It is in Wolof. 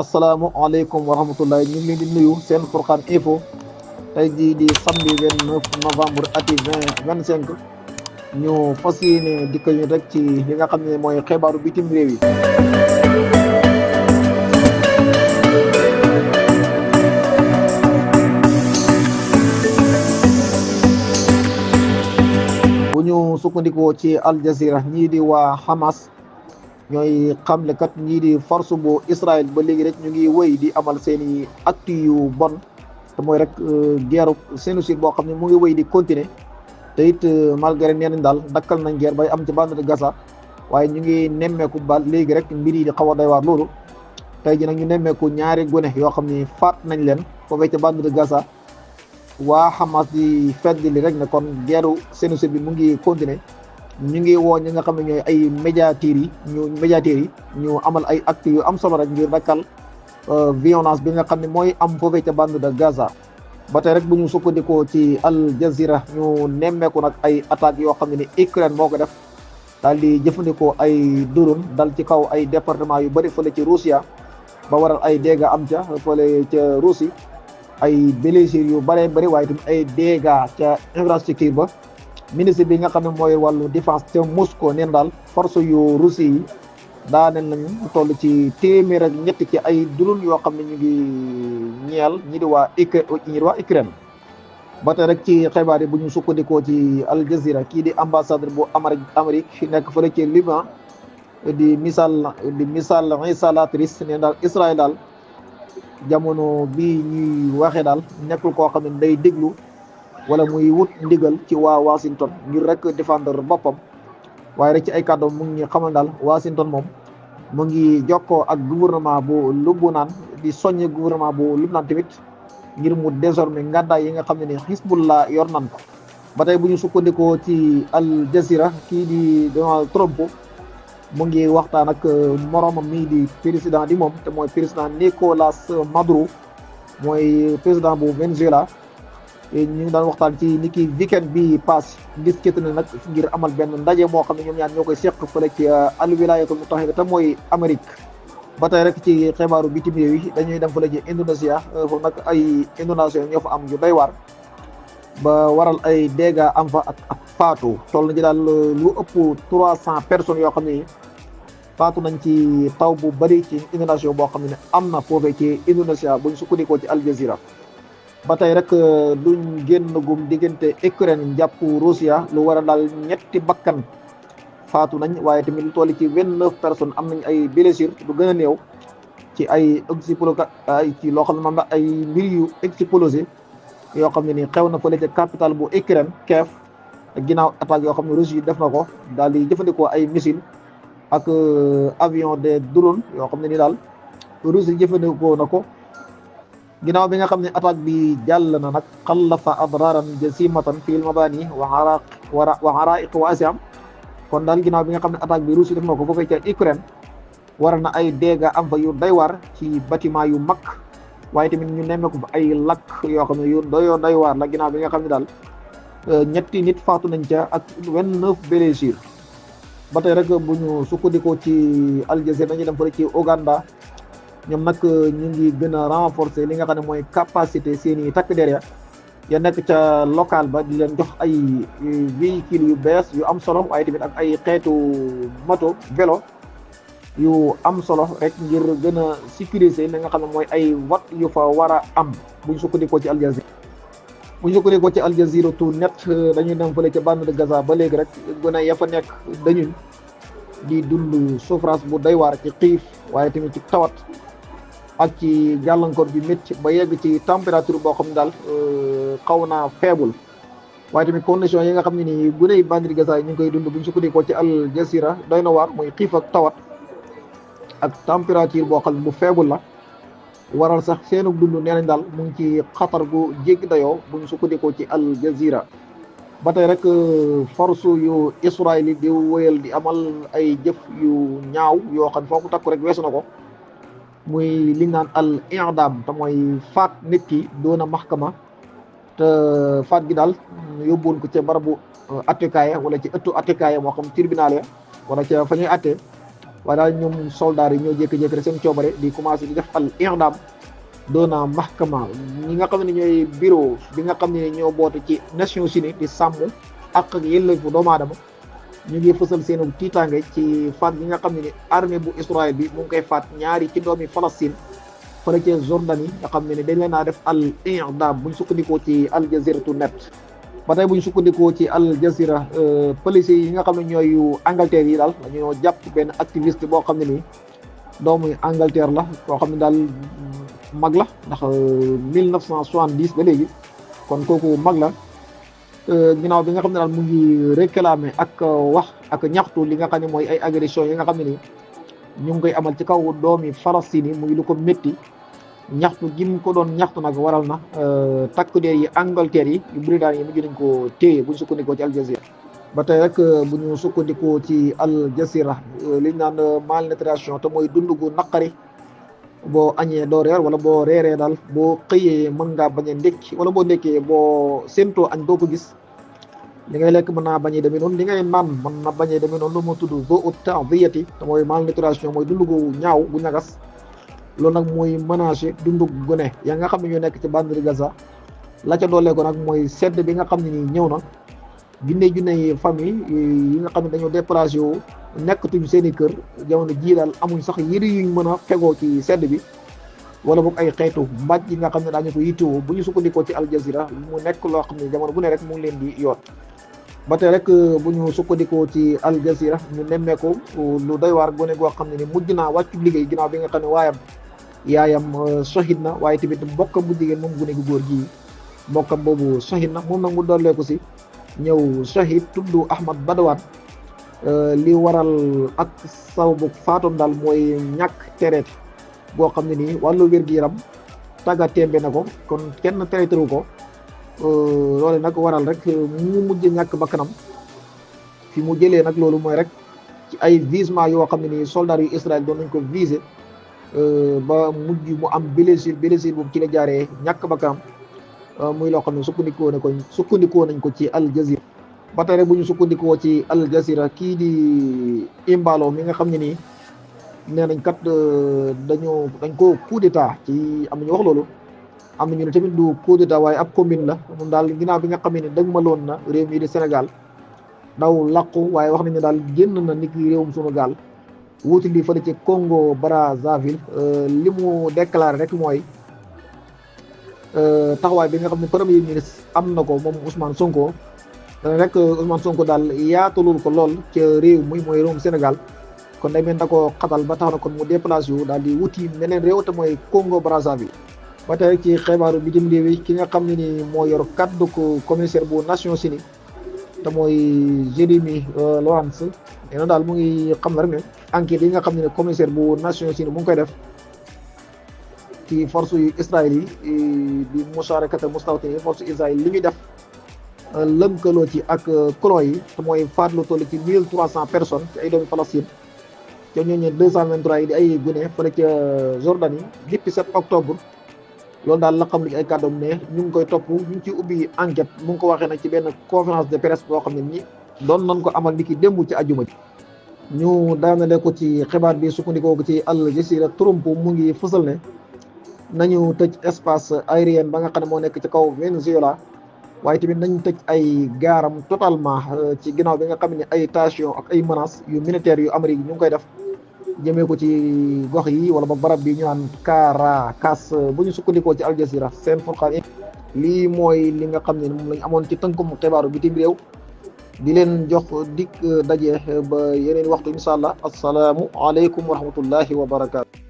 asalaamaaleykum wa rahmatulah ñu ngi leen di nuyu seen Furqan info tey jii di samedi 29 novembre ati 2025 ñu fas yéene dikkal ñu rek ci li nga xam ne mooy xibaaru bitim réew yi. bu ñu sukkandikoo ci Al Jazeera ñii di waa Hamas. ñooy xamle kat ñii di force bu Israël ba léegi rek ñu ngi wëy di amal seen i actes yu bon te mooy rek guerre génocide boo xam ne mu ngi wëy di continuer te it malgré nee nañ daal dakkal nañ guerre bay am ci bande de Gaza waaye ñu ngi nemmeeku ba léegi rek mbir yi di xaw a doy waar loolu tey ji nag ñu nemmeeku ñaari gone yoo xam ne faat nañ leen foofee ca bande de Gaza waa Hamas di feddali rek ne kon guerre génocide bi mu ngi continuer. ñu ngi woo ñi nga xam ne ñooy ay médiateurs yi ñu amal ay actes yu am solo rek ngir dakkal violence bi nga xam ne mooy am foofee ca bande de Gaza. ba tey rek bu ñu sukkandikoo ci Al Jazeera ñu nemmeeku nag ay attaques yoo xam ne ni Ukraine moo ko def daal di jëfandikoo ay drone dal ci kaw ay département yu bëri fële ci Russia ba waral ay dégâts am ca fële ca Russie ay blessures yu bëree bëri waaye tamit ay dégâts ca infrastructure ba. ministre bi nga xam ne mooy wàllu défense ca Moscou neen daal force yu Russie yi daaneel nañu toll ci téeméer ak ñett ci ay drone yoo xam ne ñu ngi ñeel ñi di waa Ukraine ba tey rek ci xibaar yi bu ñu sukkandikoo ci Al Jazeera kii di ambassadeur bu Amérique nekk fële ci Liban di misal installatrice neen daal Israël daal jamono bi ñuy waxee daal nekkul koo xam ne day déglu wala muy wut ndigal ci waa Washington ngir rek défendre boppam waaye rek ci ay kàddoom mu ngi xamal daal Washington moom mu ngi jokkoo ak gouvernement bu Lubnaan di soññe gouvernement bu Lubnaan tamit ngir mu désormais ngàddaay yi nga xam ne ni Hezbollah yor nan ko. ba tey bu ñu sukkandikoo ci Al Jazeera kii di Donald Trump mu ngi waxtaan ak moromam mii di président di moom te mooy président Nicolas Maduro mooy président bu Venezuela. ñu ngi daan waxtaan ci ni ki weekend bi pass discuté na nag ngir amal benn ndaje moo xam ne ñoom ñaar ñoo koy seq fële ci al wilayatul mutahida te mooy Amérique. ba tey rek ci xibaaru bitim réew yi dañuy dem fële ci Indonésia foofu nag ay inondation ñoo fa am yu doy waar ba waral ay dégâts am fa ak faatu toll na ci daal lu ëpp 300 personnes yoo xam ne faatu nañ ci taw bu bëri ci inondation boo xam ne am na foofee ci Indonésia buñ sukkandikoo ci Al Jazeera. ba tey rek duñ génn gum diggante Ukraine jàpp Russia lu war a daal ñetti bakkan faatu nañ waaye tamit lu toll ci 29 personnes am nañ ay blessures lu gën a néew ci ay ci loo xam ne moom ay mbir yu explosé yoo xam ne ni xew na fële ca capitale bu Ukraine Kiev ginnaaw attaque yoo xam ne Russie def na ko daal di jëfandikoo ay missiles ak avion de drone yoo xam ne ni daal Russie jëfandikoo na ko. ginnaaw bi nga xam ne attaque bi jàll na nag xallafa adraran jasimatan fil mabani wa haraiq wa asiam kon daal ginnaaw bi nga xam ne attaque bi Russie def na ko foofee ca Ukraine waral na ay dégâts am fa yu doy waar ci bâtiment yu mag waaye tamit ñu nemmeeku fa ay lakk yoo xam ne yu doy waar la ginnaaw bi nga xam ne daal ñetti nit faatu nañ ca ak 29 blessures. ba tey rek bu ñu sukkandikoo ci Al Jazeera dañuy dem fële ci Ouganda. ñoom nag ñu ngi gën a renforcer li nga xam ne mooy capacité seeni takk der ya nekk ca local ba di leen jox ay véhicules yu bees yu am solo waaye tamit ak ay xeetu moto vélo yu am solo rek ngir gën a sécuriser li nga xam ne mooy ay wat yu fa war a am buñ sukkandikoo ci Al Jazeera. buñ sukkandikoo ci Al Jazeera tout net dañuy dem fële ca bande de Gaza ba léegi rek gën a ya fa nekk dañuy di dund souffrance bu doy waar ci xiif waaye tamit ci tawat. ak ci gàllankoor bi métti ba yegg ci température boo xam ne daal xaw naa faible waaye tamit condition yi nga xam ne nii guney bande de Gaza yi ñu ngi koy dund bu ñu sukkandikoo ci Al Jazeera doy na waar mooy xiif ak tawat ak température boo xam ne bu faible la waral sax seenu dund nee nañ daal mu ngi ci xatar gu jéggi dayoo bu ñu sukkandikoo ci Al Jazeera. ba tey rek force yu Israël yi di wéyal di amal ay jëf yu ñaaw yoo xam foo ko takku rek weesu na ko. muy li naan al i'dam te mooy faat nit ki doona maxkama te faat gi daal yóbbuwoon ko ca barabu attekaaya wala ci ëttu attekaaya moo xam tribunal ya wala ca fa ñuy attee waaye daal ñoom soldats yi ñoo jékki-jékki rek seen coobare di commencé di def al i'dam doona mahkama ñi nga xam ne ñooy bureau bi nga xam ne ñoo boote ci Nations Unies di sàmm ak yelleefu doomu aadama ñu ngi fësal seen tiitaange ci faat gi nga xam ne ni armée bu Israël bi mu ngi koy faat ñaari ci doomi Palestine fële ca Jordanie nga xam ne ni dañ leen a def al i'dam buñ sukkandikoo ci Al Jazeera net ba tey buñ sukkandikoo ci Al Jazeera police yi nga xam ne ñooy Angleterre yi daal dañoo jàpp benn activiste boo xam ne nii doomu Angleterre la koo xam ne daal mag la ndax 1970 ba léegi kon kooku mag la ginnaaw bi nga xam ne daal mu ngi réclamer ak wax ak ñaxtu li nga xam ne mooy ay agression yi nga xam ne nii ñu ngi koy amal ci kaw doomi Palestine yi muy lu ko métti ñaxtu gi mu ko doon ñaxtu nag waral na takk der yi Angleterre yi yu bëri daal yi mujj nañ ko téye bu ñu sukkandikoo ci Al Jazeera ba tey rek bu ñu sukkandikoo ci Al Jazeera li ñu naan malnutrition te mooy dund gu naqari boo añee doo reer wala boo reeree daal boo xëyee mën ngaa bañ a ndékki wala boo ndékkee boo séentoo añ doo ko gis li ngay lekk mën naa bañ a demee noonu li ngay naan mën na bañ a demee noonu lu moo tudd zo ut ta'diyati te mooy malnutrition mooy dund gu ñaaw gu ñagas loolu nag mooy menacer dundu gone yaa nga xam ne ñoo nekk ci bande de Gaza la ca doolee ko nag mooy sedd bi nga xam ne nii ñëw na junne famille yi nga xam ne dañoo déplacé wu nekkatuñ seen i kër jamono jii daal amuñ sax yëri yuñ mën a fegoo ci sedd bi wala boog ay xeetu mbàjj yi nga xam ne daañu ko yittewoo bu ñu sukkandikoo ci Al Jazeera mu nekk loo xam ne jamono bu ne rek mu ngi leen di yoot ba tey rek bu ñu sukkandikoo ci Al Jazeera ñu nemmeeku lu doy waar gone goo xam ne ni mujj naa wàccu liggéey ginnaaw bi nga xam ne yaayam shahid na waaye tamit mbokkam bu jigéen moom gune gu góor gi mbokkam boobu shahid na moom nag mu dolleeku si ñëw shahid tudd Ahmad Badawaan li waral ak sababu faatoom daal mooy ñàkk tereet boo xam ne nii wàllu wér-gu-yaram tàgga tembe na ko kon kenn tereeteru ko loole nag waral rek mu mujj ñàkk bakkanam fi mu jëlee nag loolu mooy rek ci ay visement yoo xam ne nii soldats yu Israël doon nañ ko visé ba mujj mu am blessure boobu ci la jaaree ñàkk bakkanam muy loo xam ne sukkandikoo nañ ko ci Al Jazeera ba tey rek bu ñu sukkandikoo ci Al Jazeera kii di Imbalo mi nga xam ne nii nee nañ kat dañ ko coup d'état ci am nañu wax loolu am nañu ne tamit du coup d'état waaye ab commune la moom daal ginnaaw bi nga xam ne dëgmaloon na réew mi di Sénégal daw làqu waaye wax nañu daal génn na niki réewum sunu gaal wuti li fële ci Congo Brazzaville li mu déclaré rek mooy taxawaay bi nga xam ne premier ministre am na ko moom Ousmane Sonko dana rek Ousmane Sonko daal yaatalul ko lool ca réew muy mooy réewum Sénégal kon day mel da ko xatal ba tax na kon mu déplacé wu daal di wuti meneen réew te mooy Congo Brazzaville ba tey rek ci xibaaru bitim réew yi ki nga xam ne ni moo yor kaddu ko commissaire bu Nations Unies te mooy Jeremy Lawrence nee na daal mu ngi xam na rek ne enquête yi nga xam ne commissaire bu Nations Unies mu ngi koy def ci force yu Israël yi di musharakata mustawtin force Israël li ñuy def lënkaloo ci ak colon yi te mooy faat lu toll ci 1300 personnes ci ay doomi Palestine te ñooñu 223 yi di ay gune fële ca Jordanie depuis 7 octobre loolu daal la xam li ay kàddoom ne ñu ngi koy topp ñu ngi ciy ubbi enquête mu ngi ko waxee nag ci benn conférence de presse boo xam ne ni doon nañ ko amal ni ki démb ci àjjuma ji ñu daanale ko ci xibaar bi sukkandikoo ko ci Al Jazeera Trump mu ngi fësal ne nañu tëj espace aérien ba nga xam ne moo nekk ci kaw Venezuela waaye tamit nañ tëj ay gaaram totalement ci ginnaaw bi nga xam ne ay tension ak ay menaces yu militaires yu Amérique ñu ngi koy def jëmee ko ci gox yi wala ba barab bi ñu naan Caracas bu ñu sukkandikoo ci Al Jazeera seen Furqaan lii mooy li nga xam ne moom lañ amoon ci tënkum xibaaru bitim réew di leen jox dikk daje ba yeneen waxtu incha allah asalaamu aleykum wa rahmatullahi wa barakaatu.